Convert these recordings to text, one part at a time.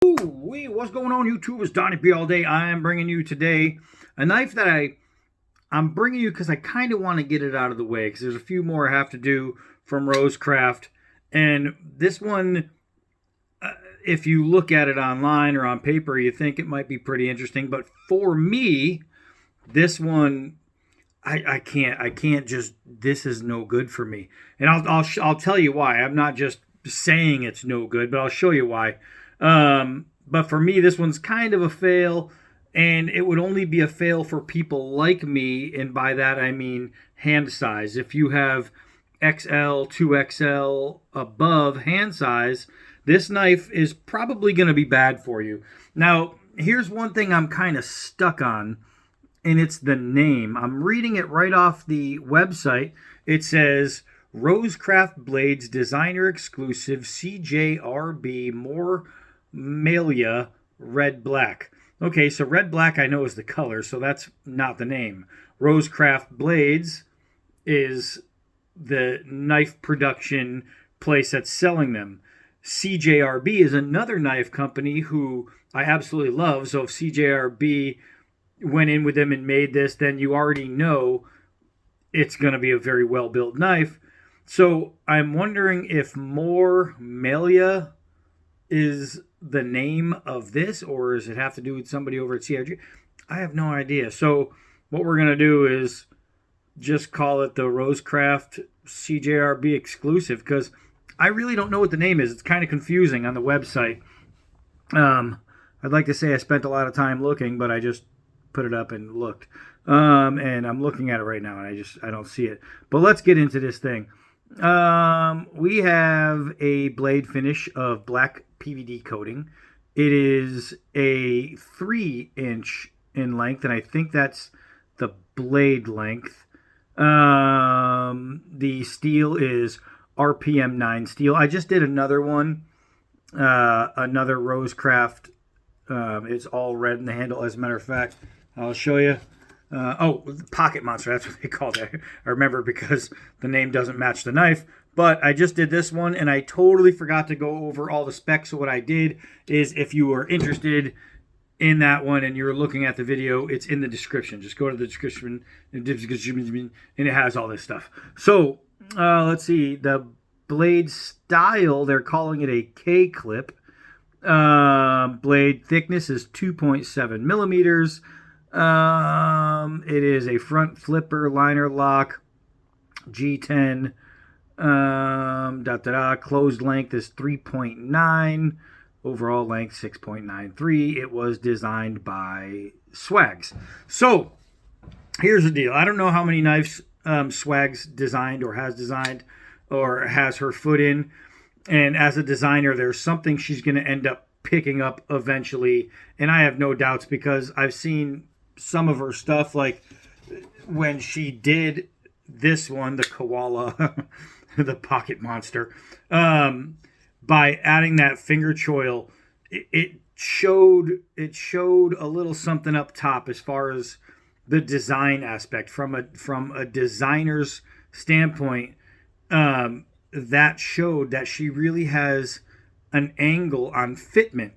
What's going on, YouTube? It's Donnie B all day. I am bringing you today a knife that I'm bringing you because I kind of want to get it out of the way because there's a few more I have to do from Rosecraft. And this one, if you look at it online or on paper, you think it might be pretty interesting. But for me, this one, I can't just, this is no good for me. And I'll tell you why. I'm not just saying it's no good, but I'll show you why. But for me, this one's kind of a fail, and it would only be a fail for people like me, and by that I mean hand size. If you have XL, 2XL above hand size, this knife is probably going to be bad for you. Now, here's one thing I'm kind of stuck on, and it's the name. I'm reading it right off the website. It says, Rosecraft Blades Designer Exclusive CJRB More Maileah Red Black. Okay, so red black I know is the color, so that's not the name. Rosecraft Blades is the knife production place that's selling them. CJRB is another knife company who I absolutely love. So if CJRB went in with them and made this, then you already know it's going to be a very well-built knife. So I'm wondering if More Maileah is the name of this, or does it have to do with somebody over at CJRB? I have no idea. So what we're going to do is just call it the Rosecraft CJRB exclusive, because I really don't know what the name is. It's kind of confusing on the website. I'd like to say I spent a lot of time looking, but I just put it up and looked. And I'm looking at it right now, and I don't see it. But let's get into this thing. We have a blade finish of black PVD coating. It is a 3-inch in length, and I think that's the blade length. The steel is RPM 9 steel. I just did another one, another Rosecraft. It's all red in the handle. As a matter of fact, I'll show you. Pocket Monster, that's what they called it. I remember because the name doesn't match the knife. But I just did this one, and I totally forgot to go over all the specs. So what I did is, if you are interested in that one and you're looking at the video, it's in the description. Just go to the description, and it has all this stuff. So let's see. The blade style, they're calling it a K-clip. Blade thickness is 2.7 millimeters. It is a front flipper liner lock, G10. Closed length is 3.9. Overall length 6.93. It was designed by Swags. So here's the deal. I don't know how many knives Swags designed or has her foot in. And as a designer, there's something she's going to end up picking up eventually. And I have no doubts, because I've seen some of her stuff, like when she did this one, the koala, the Pocket Monster, by adding that finger choil, it showed a little something up top as far as the design aspect from a designer's standpoint. That showed that she really has an angle on fitment.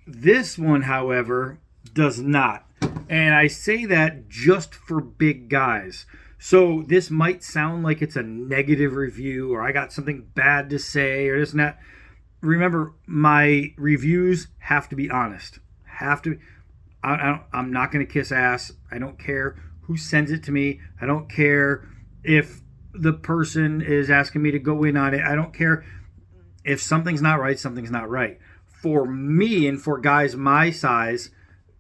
This one, however, does not. And I say that just for big guys. So this might sound like it's a negative review, or I got something bad to say, or this and that. Remember, my reviews have to be honest. I'm not going to kiss ass. I don't care who sends it to me. I don't care if the person is asking me to go in on it. I don't care. If something's not right, something's not right. For me and for guys my size,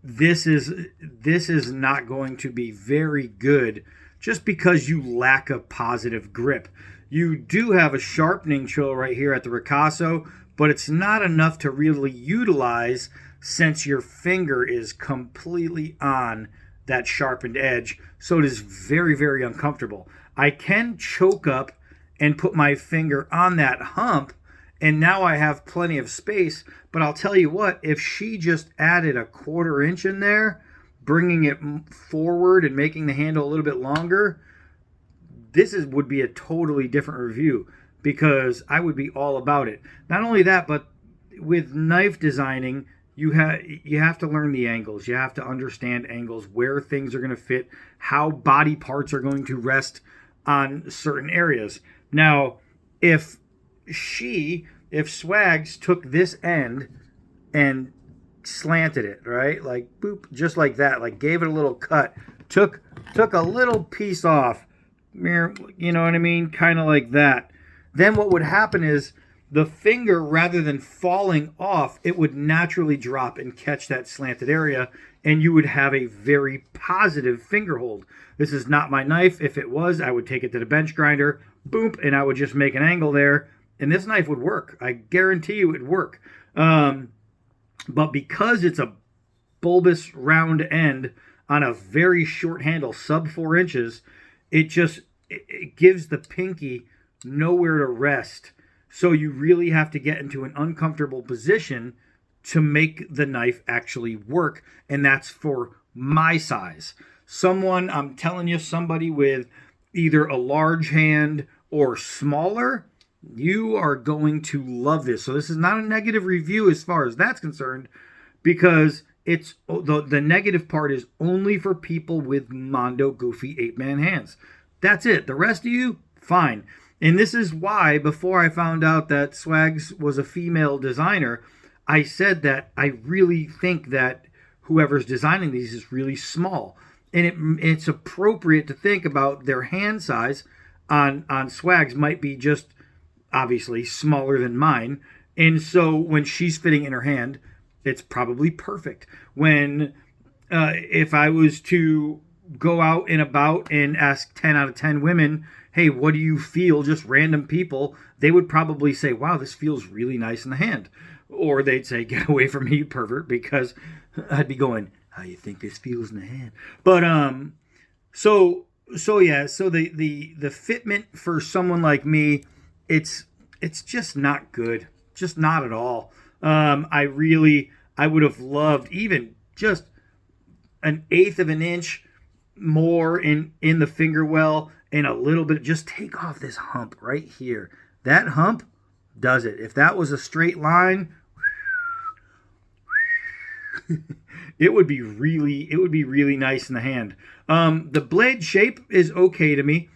this is not going to be very good, just because you lack a positive grip. You do have a sharpening choil right here at the ricasso, but it's not enough to really utilize, since your finger is completely on that sharpened edge. So it is very, very uncomfortable. I can choke up and put my finger on that hump, and now I have plenty of space. But I'll tell you what, if she just added a 1/4 inch in there, bringing it forward and making the handle a little bit longer, would be a totally different review, because I would be all about it. Not only that, but with knife designing, you have to learn the angles. You have to understand angles, where things are going to fit, how body parts are going to rest on certain areas. Now, if Swags took this end and slanted it, right? Like boop, just like that, like gave it a little cut, took a little piece off, you know what I mean? Kind of like that. Then what would happen is the finger, rather than falling off, it would naturally drop and catch that slanted area, and you would have a very positive finger hold. This is not my knife. If it was, I would take it to the bench grinder, boom, and I would just make an angle there, and this knife would work. I guarantee you it would work. But because it's a bulbous round end on a very short handle, sub 4 inches, it gives the pinky nowhere to rest. So you really have to get into an uncomfortable position to make the knife actually work. And that's for my size. I'm telling you, somebody with either a large hand or smaller, you are going to love this. So this is not a negative review as far as that's concerned, because it's the negative part is only for people with Mondo Goofy 8-man hands. That's it. The rest of you, fine. And this is why, before I found out that Swags was a female designer, I said that I really think that whoever's designing these is really small. And it's appropriate to think about their hand size on Swags might be just obviously smaller than mine. And so when she's fitting in her hand, it's probably perfect. When if I was to go out and about and ask 10 out of 10 women, hey, what do you feel? Just random people, they would probably say, wow, this feels really nice in the hand. Or they'd say, get away from me, you pervert, because I'd be going, how you think this feels in the hand? But so the fitment for someone like me, it's just not good. Just not at all. I would have loved even just an eighth of an inch more in the finger well, and a little bit, just take off this hump right here. That hump does it. If that was a straight line, it would be really nice in the hand. The blade shape is okay to me.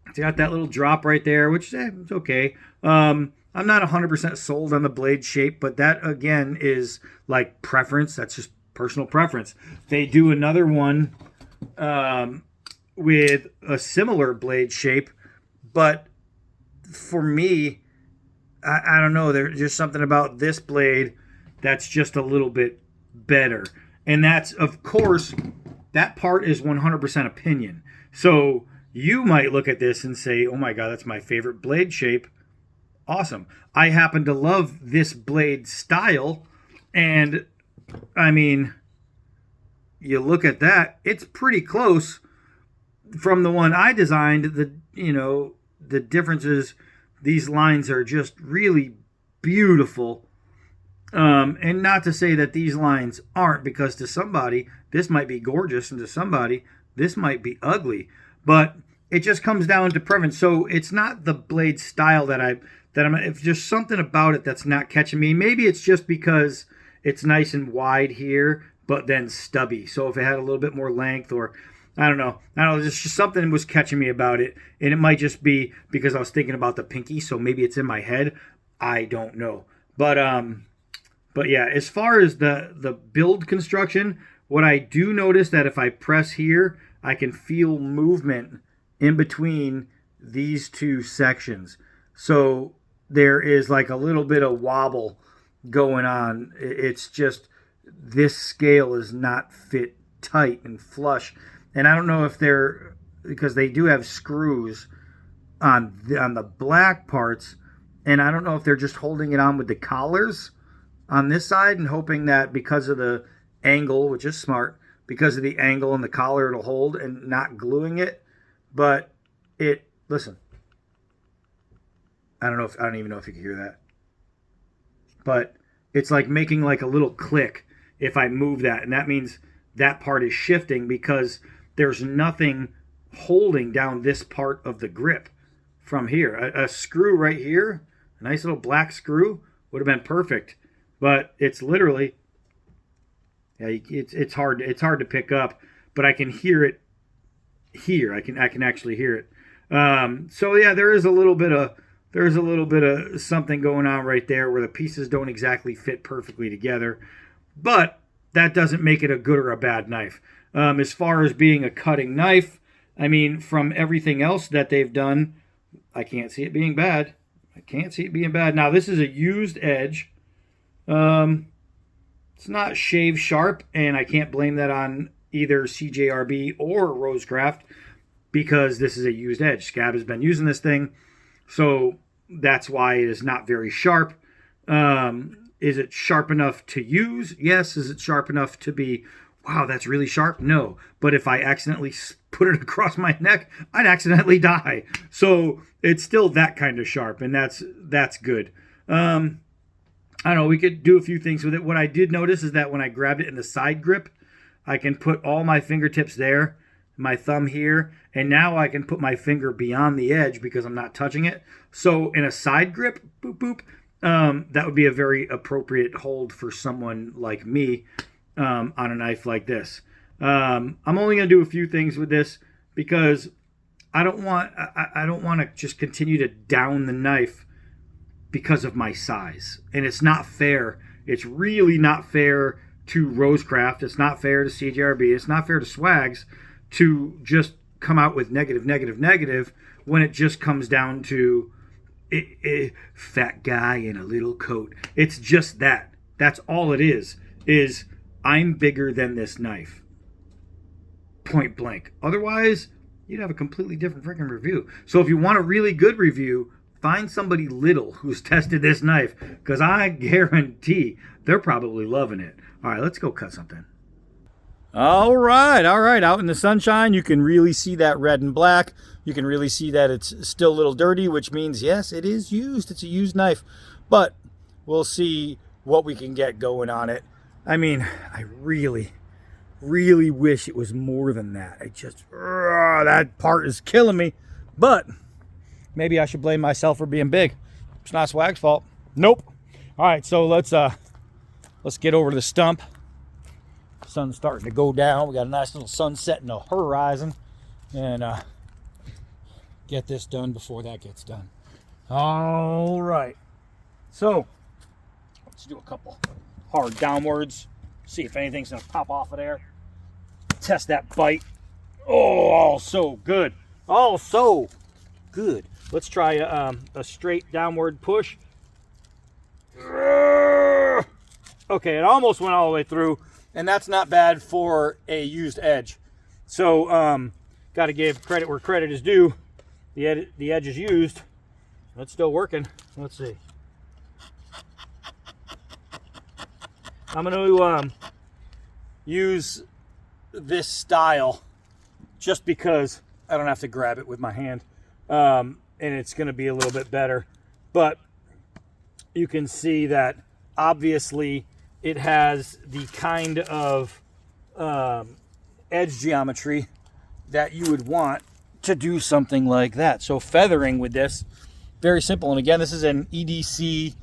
It's got that little drop right there, which it's okay. I'm not 100% sold on the blade shape, but that again is like preference. That's just personal preference. They do another one with a similar blade shape, but for me, I don't know, there's just something about this blade that's just a little bit better. And that's, of course, that part is 100% opinion. So you might look at this and say, oh my God, that's my favorite blade shape. Awesome. I happen to love this blade style, and I mean, you look at that, it's pretty close from the one I designed. The differences, these lines are just really beautiful. And not to say that these lines aren't, because to somebody, this might be gorgeous, and to somebody, this might be ugly. But it just comes down to preference. So it's not the blade style that I'm, if there's something about it that's not catching me. Maybe it's just because it's nice and wide here, but then stubby. So if it had a little bit more length, or I don't know, just something was catching me about it. And it might just be because I was thinking about the pinky, so maybe it's in my head. I don't know. But yeah, as far as the build construction, what I do notice that if I press here, I can feel movement in between these two sections. So there is like a little bit of wobble going on. It's just, this scale is not fit tight and flush. And I don't know if they're, because they do have screws on the black parts, and I don't know if they're just holding it on with the collars on this side and hoping that because of the angle, which is smart, because of the angle and the collar it'll hold, and not gluing it. But listen, I don't even know if you can hear that, but it's like making like a little click if I move that, and that means that part is shifting because there's nothing holding down this part of the grip from here. A screw right here, a nice little black screw, would have been perfect. But it's literally, yeah, it's hard to pick up, but I can hear it here. I can actually hear it. So yeah, there's a little bit of something going on right there where the pieces don't exactly fit perfectly together, but that doesn't make it a good or a bad knife. As far as being a cutting knife, I mean, from everything else that they've done, I can't see it being bad. I can't see it being bad. Now, this is a used edge. It's not shave sharp, and I can't blame that on either CJRB or Rosecraft because this is a used edge. Scab has been using this thing, so that's why it is not very sharp. Is it sharp enough to use? Yes. Is it sharp enough to be, wow, that's really sharp? No. But if I accidentally put it across my neck, I'd accidentally die. So it's still that kind of sharp, and that's good. I don't know, we could do a few things with it. What I did notice is that when I grabbed it in the side grip, I can put all my fingertips there, my thumb here, and now I can put my finger beyond the edge because I'm not touching it. So in a side grip, boop, boop, that would be a very appropriate hold for someone like me on a knife like this. I'm only going to do a few things with this because I don't want to just continue to down the knife because of my size. And it's not fair. It's really not fair to Rosecraft. It's not fair to CJRB. It's not fair to Swags to just come out with negative, negative, negative when it just comes down to fat guy in a little coat. It's just that. That's all it is I'm bigger than this knife. Point blank. Otherwise, you'd have a completely different freaking review. So if you want a really good review, find somebody little who's tested this knife, because I guarantee they're probably loving it. All right, let's go cut something. All right. Out in the sunshine, you can really see that red and black. You can really see that it's still a little dirty, which means, yes, it is used. It's a used knife. But we'll see what we can get going on it. I mean, I really wish it was more than that. That part is killing me. But maybe I should blame myself for being big. It's not Swag's fault. Nope. All right, so let's get over to the stump. Sun's starting to go down. We got a nice little sunset in the horizon, and get this done before that gets done. All right. So let's do a couple hard downwards. See if anything's gonna pop off of there. Test that bite. Oh, so good. Oh, so good. Let's try a straight downward push. Okay, it almost went all the way through, and that's not bad for a used edge. So, got to give credit where credit is due. The edge is used. It's still working. Let's see. I'm going to use this style just because I don't have to grab it with my hand. And it's going to be a little bit better. But you can see that obviously it has the kind of edge geometry that you would want to do something like that. So feathering with this, very simple. And again, this is an EDC,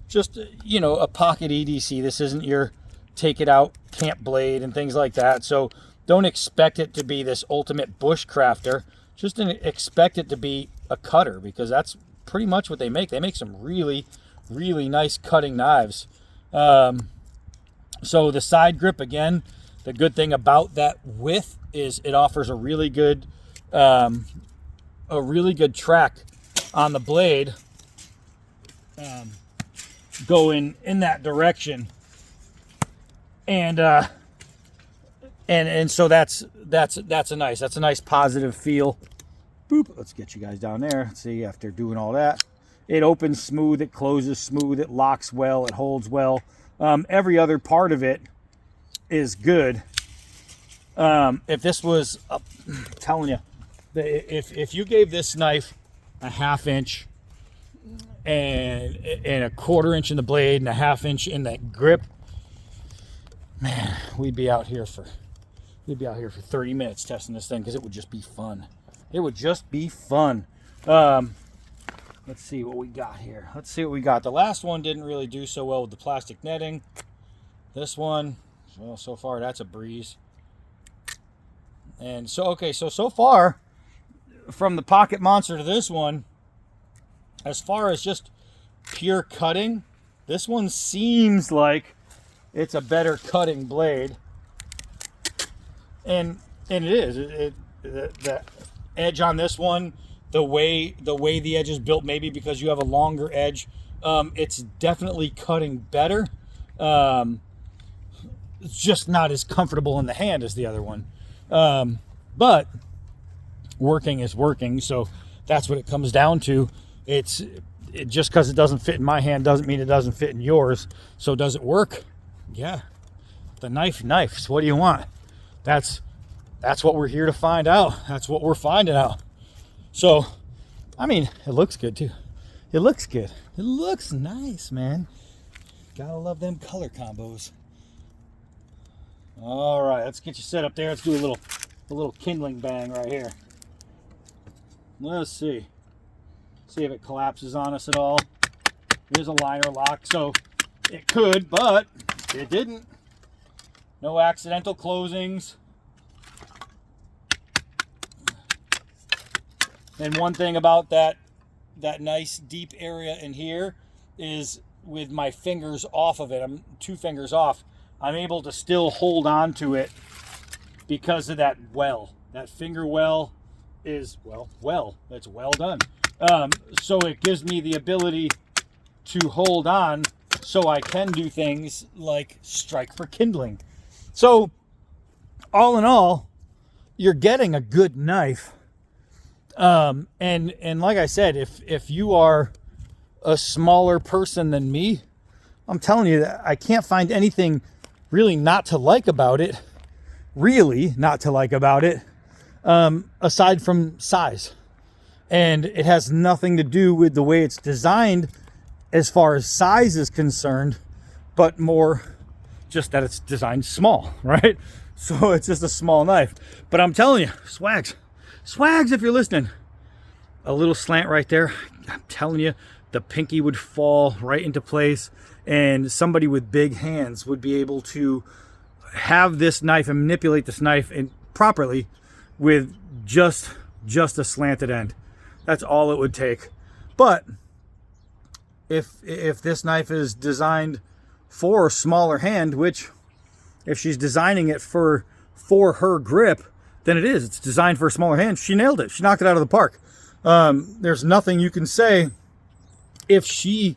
just, you know, a pocket EDC. This isn't your take it out camp blade and things like that. So don't expect it to be this ultimate bushcrafter. Just expect it to be a cutter, because that's pretty much what they make. They make some really, really nice cutting knives. So the side grip, again, the good thing about that width is it offers a really good track on the blade going in that direction, and so that's a nice positive feel. Boop. Let's get you guys down there. See, after doing all that, it opens smooth, it closes smooth, it locks well, it holds well. Every other part of it is good. If this was, I'm telling you, if you gave this knife a 1/2 inch and a 1/4 inch in the blade and a 1/2 inch in that grip, man, we'd be out here for 30 minutes testing this thing, because it would just be fun. It would just be fun. let's see what we got here. Let's see what we got. The last one didn't really do so well with the plastic netting. This one, well, so far that's a breeze. And so, okay, so far, from the Pocket Monster to this one, as far as just pure cutting, this one seems like it's a better cutting blade. And it is. The edge on this one, the way the edge is built, maybe because you have a longer edge, it's definitely cutting better. It's just not as comfortable in the hand as the other one. But working is working, so that's what it comes down to. Just because it doesn't fit in my hand doesn't mean it doesn't fit in yours. So does it work? Yeah. The knifes. What do you want? That's what we're here to find out. That's what we're finding out. So, I mean, it looks good too. It looks good. It looks nice, man. Gotta love them color combos. All right, let's get you set up there. Let's do a little kindling bang right here. Let's see. See if it collapses on us at all. There's a liner lock, so it could, but it didn't. No accidental closings. And one thing about that nice deep area in here is with my fingers off of it, I'm 2 fingers off, I'm able to still hold on to it because of that well. That finger well is, it's well done. So it gives me the ability to hold on so I can do things like strike for kindling. So all in all, you're getting a good knife. And like I said, if you are a smaller person than me, I'm telling you that I can't find anything really not to like about it. Aside from size. And it has nothing to do with the way it's designed as far as size is concerned, but more just that it's designed small, right? So it's just a small knife. But I'm telling you, swags, if you're listening, a little slant right there, I'm telling you, the pinky would fall right into place, and somebody with big hands would be able to have this knife and manipulate this knife properly with just a slanted end. That's all it would take. But if this knife is designed for a smaller hand, which if she's designing it for her grip, then it is. It's designed for a smaller hand. She nailed it. She knocked it out of the park. There's nothing you can say if she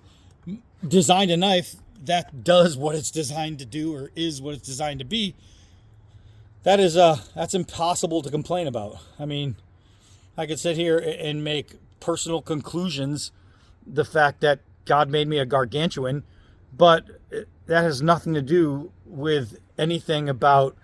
designed a knife that does what it's designed to do or is what it's designed to be. That's impossible to complain about. I mean, I could sit here and make personal conclusions, the fact that God made me a gargantuan, but that has nothing to do with anything about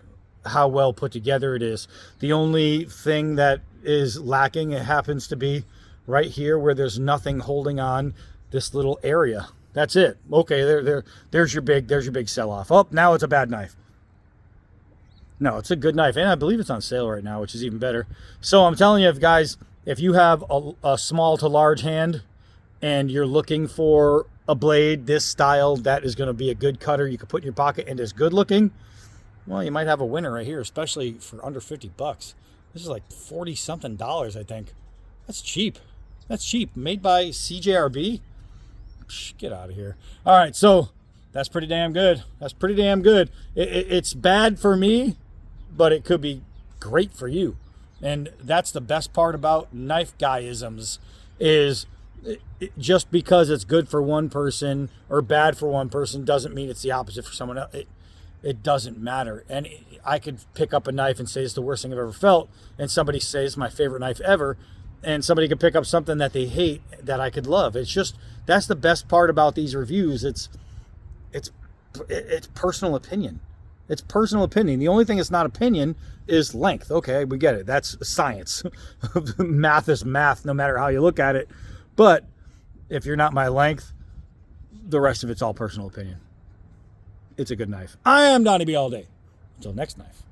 how well put together it is. The only thing that is lacking, it happens to be right here where there's nothing holding on this little area. That's it. Okay, there's your big sell-off. Oh, now it's a bad knife. No, it's a good knife, and I believe it's on sale right now, which is even better. So I'm telling you, guys, if you have a small to large hand and you're looking for a blade this style that is going to be a good cutter you can put in your pocket and is good looking, well, you might have a winner right here, especially for under 50 bucks. This is like 40 something dollars, I think. That's cheap. Made by CJRB. Get out of here. All right, so that's pretty damn good. It's bad for me, but it could be great for you. And that's the best part about knife guyisms, is just because it's good for one person or bad for one person doesn't mean it's the opposite for someone else. It doesn't matter. And I could pick up a knife and say it's the worst thing I've ever felt, and somebody says it's my favorite knife ever, and somebody could pick up something that they hate that I could love. It's just, that's the best part about these reviews. It's personal opinion. It's personal opinion. The only thing that's not opinion is length. Okay, we get it. That's science. Math is math, no matter how you look at it. But if you're not my length, the rest of it's all personal opinion. It's a good knife. I am Donnie B all day. Until next knife.